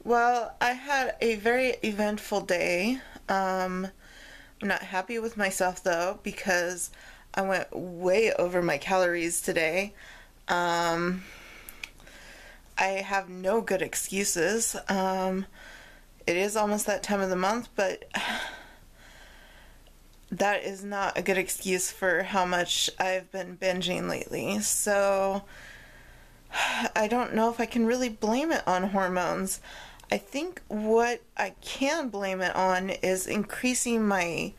Well, I had a very eventful day. I'm not happy with myself though because I went way over my calories today. Um, I have no good excuses. It is almost that time of the month, but that is not a good excuse for how much I've been binging lately. So I don't know if I can really blame it on hormones. I think what I can blame it on is increasing my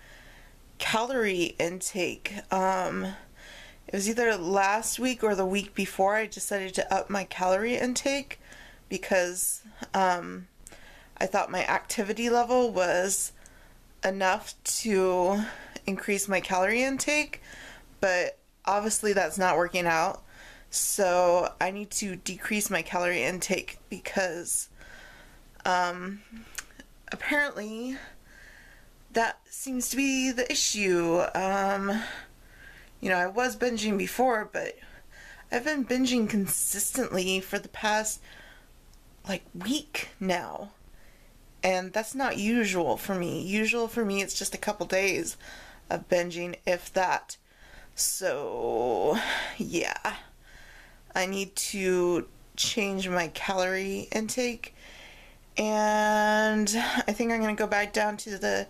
calorie intake. It was either last week or the week before I decided to up my calorie intake because I thought my activity level was enough to increase my calorie intake, but obviously that's not working out. So I need to decrease my calorie intake because apparently that seems to be the issue. I was binging before, but I've been binging consistently for the past week now. And that's not usual for me. Usual for me, it's just a couple days of binging, if that. So, yeah. I need to change my calorie intake. And I think I'm going to go back down to the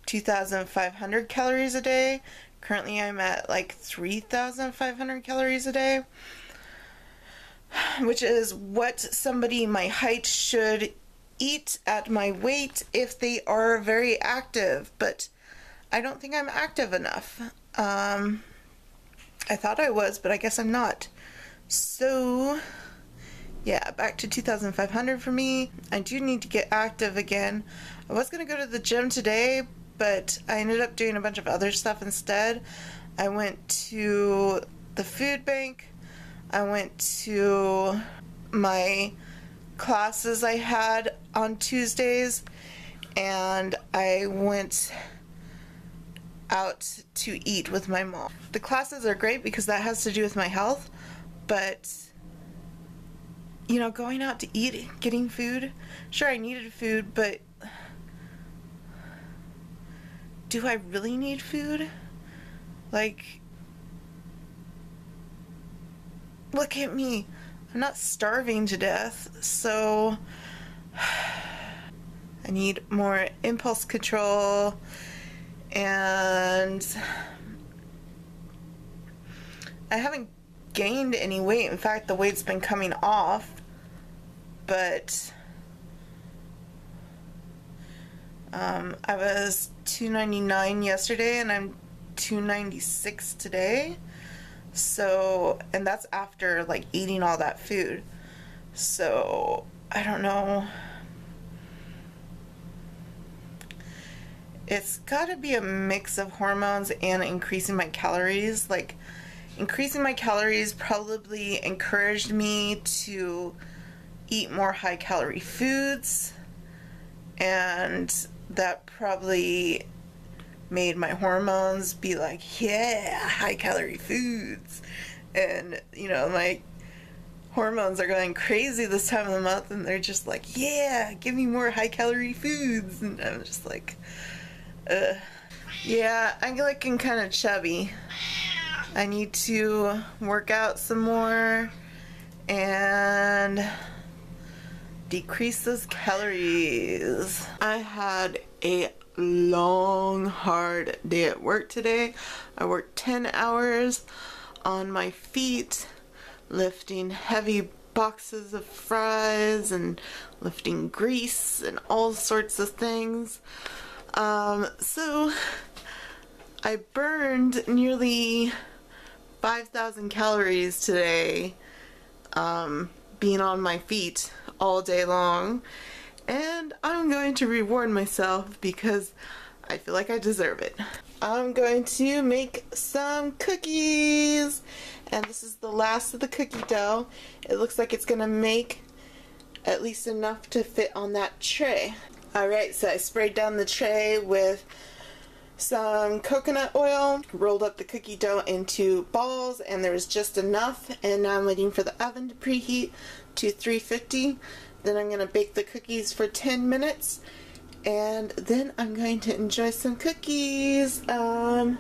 2,500 calories a day. Currently, I'm at 3,500 calories a day, which is what somebody my height should eat at my weight if they are very active, but I don't think I'm active enough. I thought I was, but I guess I'm not. So, yeah, back to 2,500 for me. I do need to get active again. I was going to go to the gym today, but I ended up doing a bunch of other stuff instead. I went to the food bank. I went to my classes I had on Tuesdays, and I went out to eat with my mom. The classes are great because that has to do with my health, but going out to eat, getting food, sure, I needed food, but do I really need food? Look at me. I'm not starving to death, so I need more impulse control, and I haven't gained any weight. In fact, the weight's been coming off, but I was 299 yesterday and I'm 296 today. So, and that's after eating all that food. So, I don't know. It's gotta be a mix of hormones and increasing my calories. Increasing my calories probably encouraged me to eat more high calorie foods, and that probably made my hormones be like, yeah, high calorie foods. And, my hormones are going crazy this time of the month, and they're just like, yeah, give me more high calorie foods. And I'm just like, yeah, I'm looking kind of chubby. I need to work out some more and decrease those calories. I had a long, hard day at work today. I worked 10 hours on my feet, lifting heavy boxes of fries and lifting grease and all sorts of things. So I burned nearly 5,000 calories today, being on my feet all day long, and I'm going to reward myself because I feel like I deserve it. I'm going to make some cookies, and this is the last of the cookie dough. It looks like it's gonna make at least enough to fit on that tray. Alright, so I sprayed down the tray with some coconut oil, rolled up the cookie dough into balls, and there was just enough, and now I'm waiting for the oven to preheat to 350 Then I'm going to bake the cookies for 10 minutes. And then I'm going to enjoy some cookies. I'm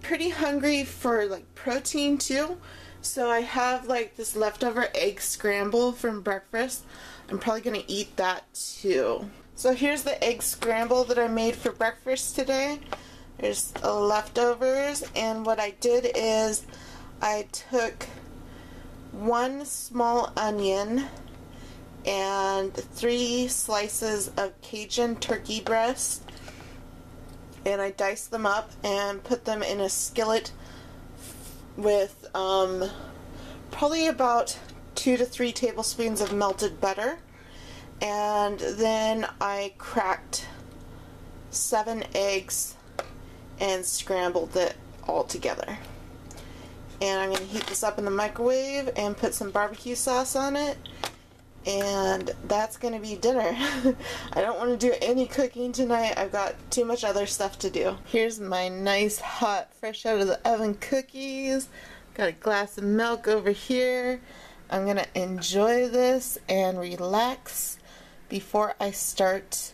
pretty hungry for like protein too. So I have like this leftover egg scramble from breakfast. I'm probably going to eat that too. So here's the egg scramble that I made for breakfast today. There's leftovers, and what I did is I took 1 small onion and 3 slices of Cajun turkey breast, and I diced them up and put them in a skillet with probably about 2 to 3 tablespoons of melted butter, and then I cracked 7 eggs and scrambled it all together. And I'm going to heat this up in the microwave and put some barbecue sauce on it, and that's going to be dinner. I don't want to do any cooking tonight. I've got too much other stuff to do. Here's my nice hot fresh out of the oven cookies. Got a glass of milk over here. I'm going to enjoy this and relax before I start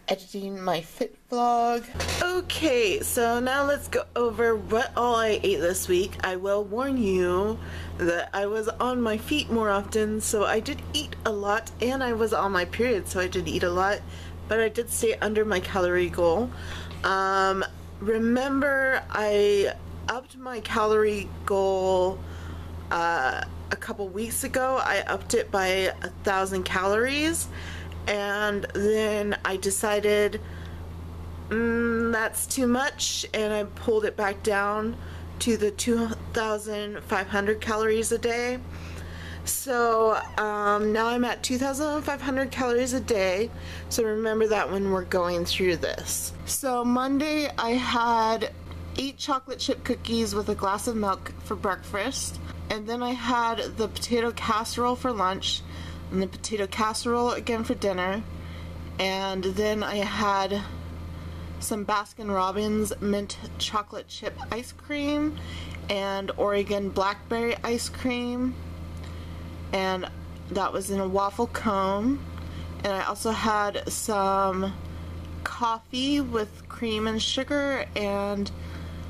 editing my fit vlog. Okay, so now let's go over what all I ate this week. I will warn you that I was on my feet more often, so I did eat a lot, and I was on my period, so I did eat a lot, but I did stay under my calorie goal. Remember, I upped my calorie goal a couple weeks ago. I upped it by 1,000 calories, and then I decided that's too much, and I pulled it back down to the 2,500 calories a day. So now I'm at 2,500 calories a day, so remember that when we're going through this. So Monday I had 8 chocolate chip cookies with a glass of milk for breakfast, and then I had the potato casserole for lunch, and the potato casserole again for dinner, and then I had some Baskin Robbins mint chocolate chip ice cream and Oregon blackberry ice cream, and that was in a waffle cone. And I also had some coffee with cream and sugar and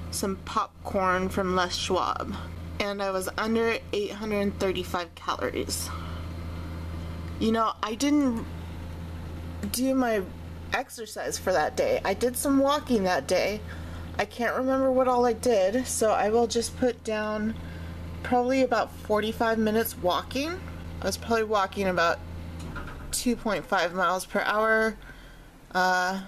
some popcorn from Les Schwab, and I was under 835 calories. You know, I didn't do my exercise for that day. I did some walking that day. I can't remember what all I did, so I will just put down probably about 45 minutes walking. I was probably walking about 2.5 miles per hour at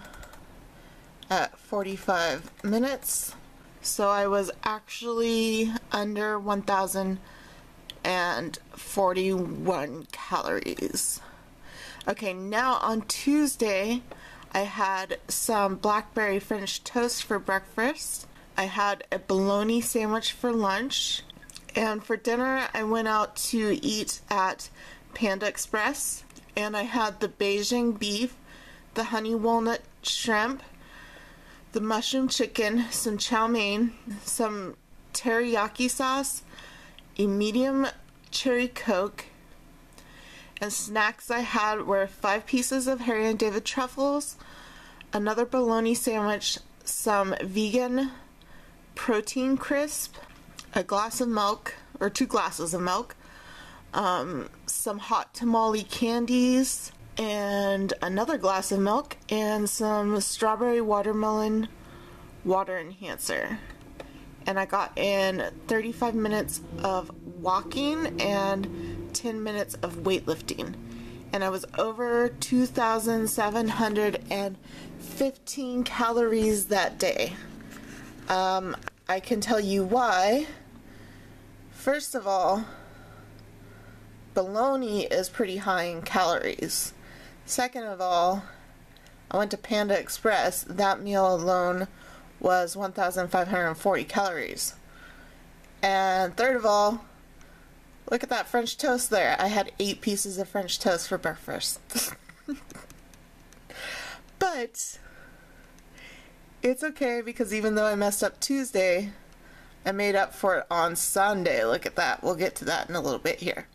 45 minutes. So I was actually under 1,041 calories. Okay, now on Tuesday, I had some blackberry French toast for breakfast. I had a bologna sandwich for lunch. And for dinner, I went out to eat at Panda Express. And I had the Beijing beef, the honey walnut shrimp, the mushroom chicken, some chow mein, some teriyaki sauce, a medium cherry Coke, and snacks I had were 5 pieces of Harry and David truffles, another bologna sandwich, some vegan protein crisp, a glass of milk, or 2 glasses of milk, some hot tamale candies, and another glass of milk, and some strawberry watermelon water enhancer. And I got in 35 minutes of walking and 10 minutes of weightlifting, and I was over 2,715 calories that day. I can tell you why. First of all, bologna is pretty high in calories. Second of all, I went to Panda Express. That meal alone was 1,540 calories. And third of all, look at that French toast there. I had 8 pieces of French toast for breakfast. But it's okay, because even though I messed up Tuesday, I made up for it on Sunday. Look at that. We'll get to that in a little bit here.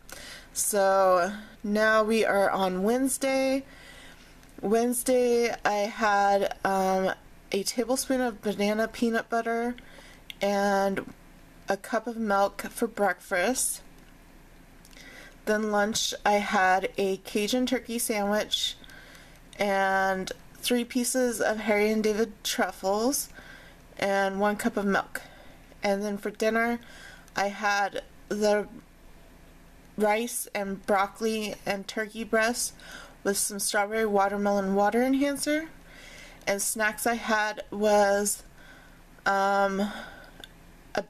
So now we are on Wednesday. Wednesday I had a tablespoon of banana peanut butter and a cup of milk for breakfast. Then lunch I had a Cajun turkey sandwich and 3 pieces of Harry and David truffles and 1 cup of milk. And then for dinner I had the rice and broccoli and turkey breast with some strawberry watermelon water enhancer. And snacks I had was a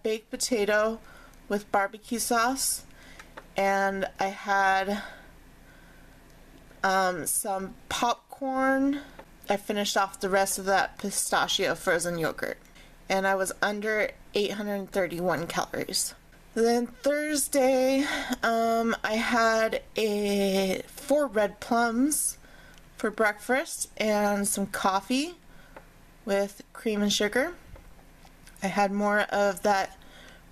baked potato with barbecue sauce, and I had some popcorn. I finished off the rest of that pistachio frozen yogurt, and I was under 831 calories. Then Thursday, I had 4 red plums for breakfast and some coffee with cream and sugar. I had more of that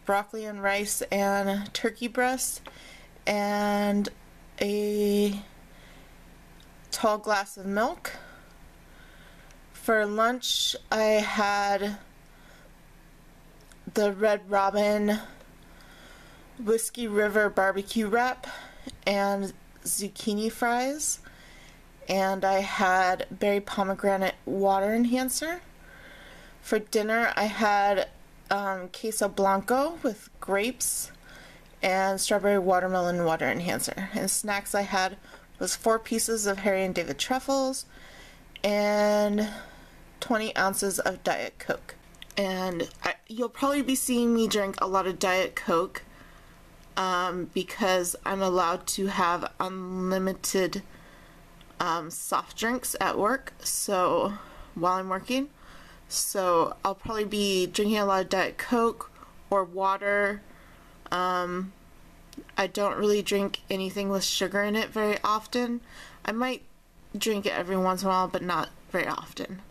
broccoli and rice and turkey breast and a tall glass of milk. For lunch, I had the Red Robin Whiskey River barbecue wrap and zucchini fries, and I had berry pomegranate water enhancer. For dinner I had queso blanco with grapes and strawberry watermelon water enhancer. And snacks I had was 4 pieces of Harry and David truffles and 20 ounces of Diet Coke. And you'll probably be seeing me drink a lot of Diet Coke because I'm allowed to have unlimited soft drinks at work, so while I'm working. So I'll probably be drinking a lot of Diet Coke or water. I don't really drink anything with sugar in it very often. I might drink it every once in a while, but not very often.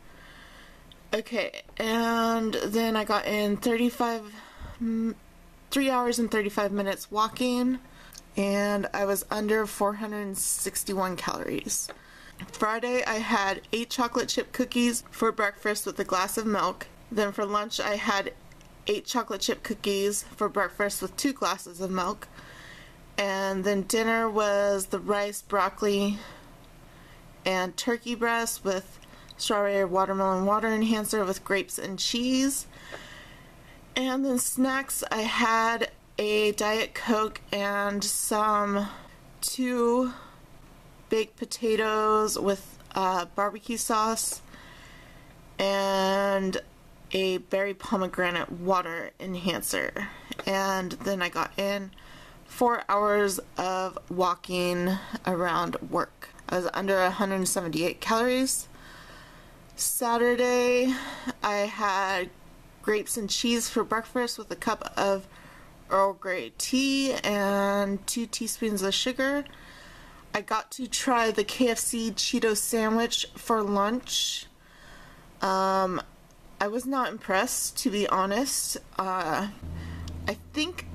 Okay, and then I got in 3 hours and 35 minutes walking, and I was under 461 calories. Friday I had 8 chocolate chip cookies for breakfast with a glass of milk. Then for lunch I had 8 chocolate chip cookies for breakfast with 2 glasses of milk. And then dinner was the rice, broccoli, and turkey breast with strawberry watermelon water enhancer with grapes and cheese. And then snacks I had a Diet Coke and some 2 baked potatoes with barbecue sauce and a berry pomegranate water enhancer. And then I got in 4 hours of walking around work. I was under 178 calories. Saturday I had grapes and cheese for breakfast with a cup of Earl Grey tea and 2 teaspoons of sugar. I got to try the KFC Cheeto sandwich for lunch. I was not impressed, to be honest. I think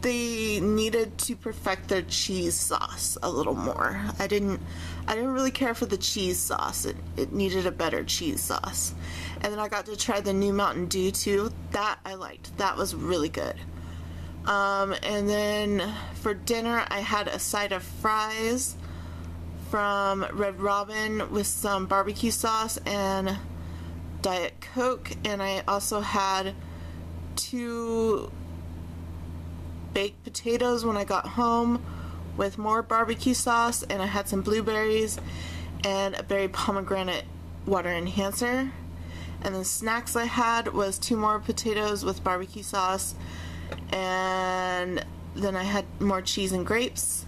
they needed to perfect their cheese sauce a little more. I didn't really care for the cheese sauce. It needed a better cheese sauce. And then I got to try the new Mountain Dew too. That I liked. That was really good. And then for dinner I had a side of fries from Red Robin with some barbecue sauce and Diet Coke, and I also had 2 baked potatoes when I got home with more barbecue sauce, and I had some blueberries and a berry pomegranate water enhancer. And the snacks I had was 2 more potatoes with barbecue sauce, and then I had more cheese and grapes.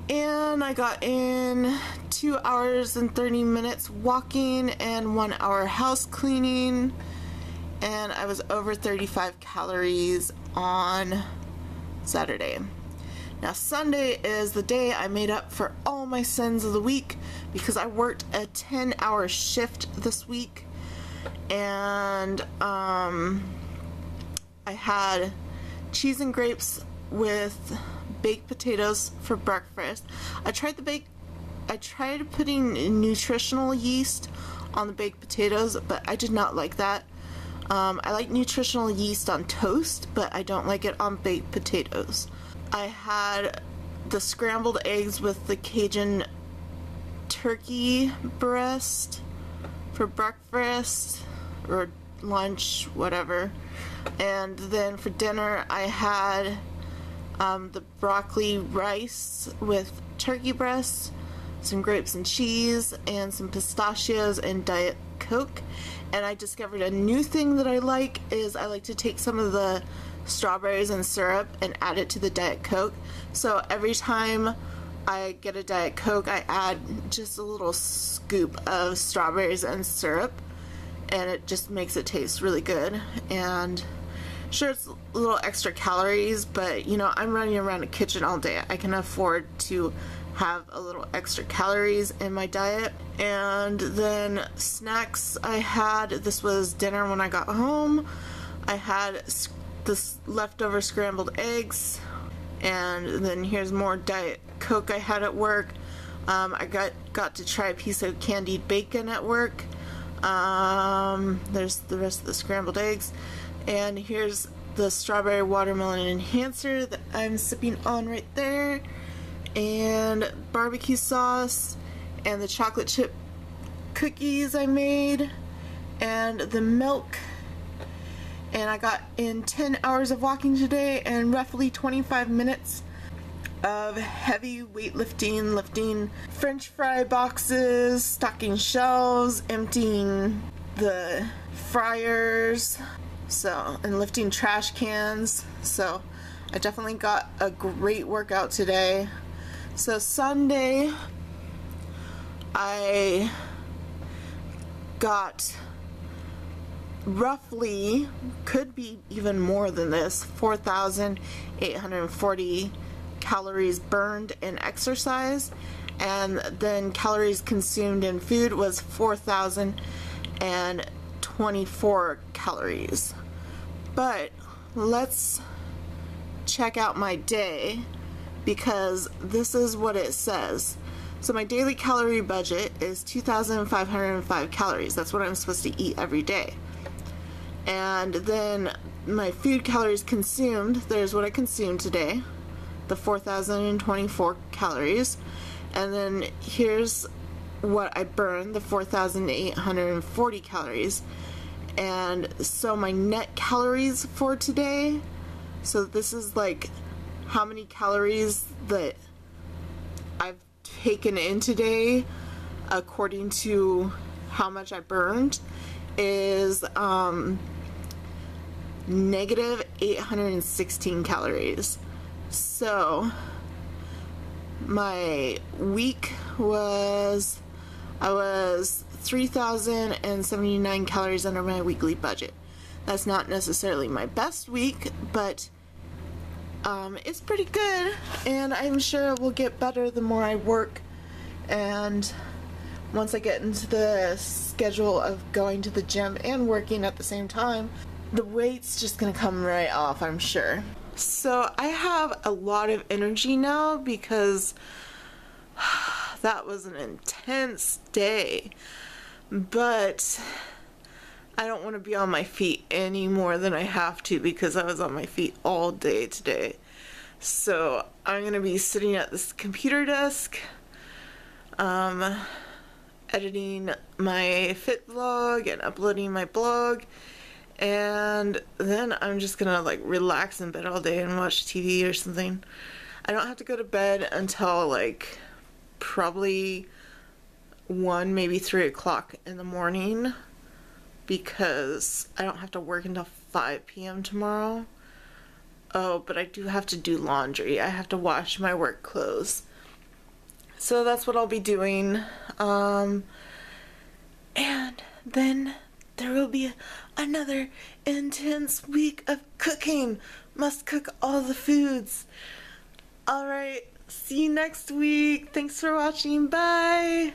And I got in 2 hours and 30 minutes walking and 1 hour house cleaning, and I was over 35 calories on Saturday. Now Sunday is the day I made up for all my sins of the week because I worked a 10-hour shift this week, and I had cheese and grapes with baked potatoes for breakfast. I tried putting nutritional yeast on the baked potatoes, but I did not like that. I like nutritional yeast on toast, but I don't like it on baked potatoes. I had the scrambled eggs with the Cajun turkey breast for breakfast or lunch, whatever. And then for dinner I had the broccoli rice with turkey breast, some grapes and cheese, and some pistachios and Diet Coke. And I discovered a new thing that I like to take some of the strawberries and syrup and add it to the Diet Coke. So every time I get a Diet Coke, I add just a little scoop of strawberries and syrup, and it just makes it taste really good. And sure, it's a little extra calories, but you know, I'm running around the kitchen all day. I can afford to have a little extra calories in my diet. And then snacks I had, this was dinner when I got home. I had this leftover scrambled eggs, and then here's more Diet Coke I had at work. I got to try a piece of candied bacon at work. There's the rest of the scrambled eggs, and here's the strawberry watermelon enhancer that I'm sipping on right there, and barbecue sauce, and the chocolate chip cookies I made, and the milk. And I got in 10 hours of walking today and roughly 25 minutes of heavy weightlifting, lifting French fry boxes, stocking shelves, emptying the fryers, and lifting trash cans. So I definitely got a great workout today. So Sunday I got roughly, could be even more than this, 4,840 calories burned in exercise, and then calories consumed in food was 4,024 calories. But let's check out my day, because this is what it says. So my daily calorie budget is 2,505 calories. That's what I'm supposed to eat every day. And then my food calories consumed, there's what I consumed today, the 4,024 calories. And then here's what I burned, the 4,840 calories. And so my net calories for today, so this is like how many calories that I've taken in today according to how much I burned, is negative 816 calories. So my week was, I was 3,079 calories under my weekly budget. That's not necessarily my best week, but it's pretty good, and I'm sure it will get better the more I work, and once I get into the schedule of going to the gym and working at the same time, the weight's just gonna come right off, I'm sure. So I have a lot of energy now because that was an intense day, but I don't want to be on my feet any more than I have to, because I was on my feet all day today. So I'm gonna be sitting at this computer desk, editing my fit vlog and uploading my blog, and then I'm just gonna like relax in bed all day and watch TV or something. I don't have to go to bed until like probably 1, maybe 3 o'clock in the morning, because I don't have to work until 5 p.m. tomorrow. Oh, but I do have to do laundry. I have to wash my work clothes. So that's what I'll be doing. And then there will be another intense week of cooking. Must cook all the foods. Alright, see you next week. Thanks for watching. Bye!